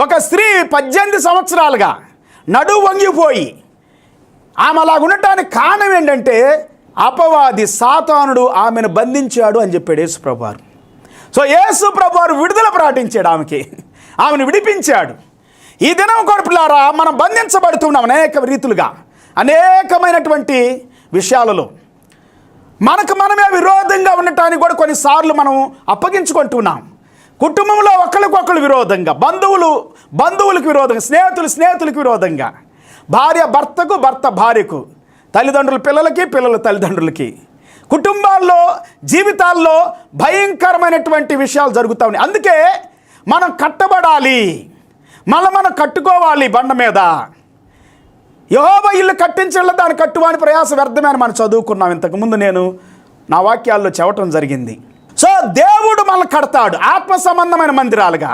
ఒక స్త్రీ 18 సంవత్సరాలుగా నడువు వంగిపోయి ఆమె అలాగ ఉండటానికి కారణం ఏంటంటే అపవాది సాతానుడు ఆమెను బంధించాడు అని చెప్పాడు యేసుప్రభువారు. సో యేసుప్రభువారు విడుదల ప్రకటించాడు, ఆమెను విడిపించాడు. ఈ దినం కూడా పిల్లారా మనం బంధించబడుతున్నాం అనేక రీతులుగా, అనేకమైనటువంటి విషయాలలో. మనకు మనమే విరోధంగా ఉండటానికి కూడా కొన్నిసార్లు మనం అప్పగించుకుంటున్నాం. కుటుంబంలో ఒకరికొకరు విరోధంగా, బంధువులకు విరోధంగా, స్నేహితులకు విరోధంగా, భార్య భర్తకు, భర్త భార్యకు, తల్లిదండ్రులు పిల్లలకి, పిల్లలు తల్లిదండ్రులకి, కుటుంబాల్లో జీవితాల్లో భయంకరమైనటువంటి విషయాలు జరుగుతూ ఉన్నాయి. అందుకే మనం కట్టబడాలి, మనం కట్టుకోవాలి బండ మీద. యెహోవా ఇల్లు కట్టించడం దాన్ని కట్టువాని ప్రయాస వ్యర్థమని మనం చదువుకున్నాం. ఇంతకుముందు నేను నా వాక్యాల్లో చెప్పటం జరిగింది. సో దేవుడు మనల్ని కడతాడు ఆత్మ సంబంధమైన మందిరాలుగా.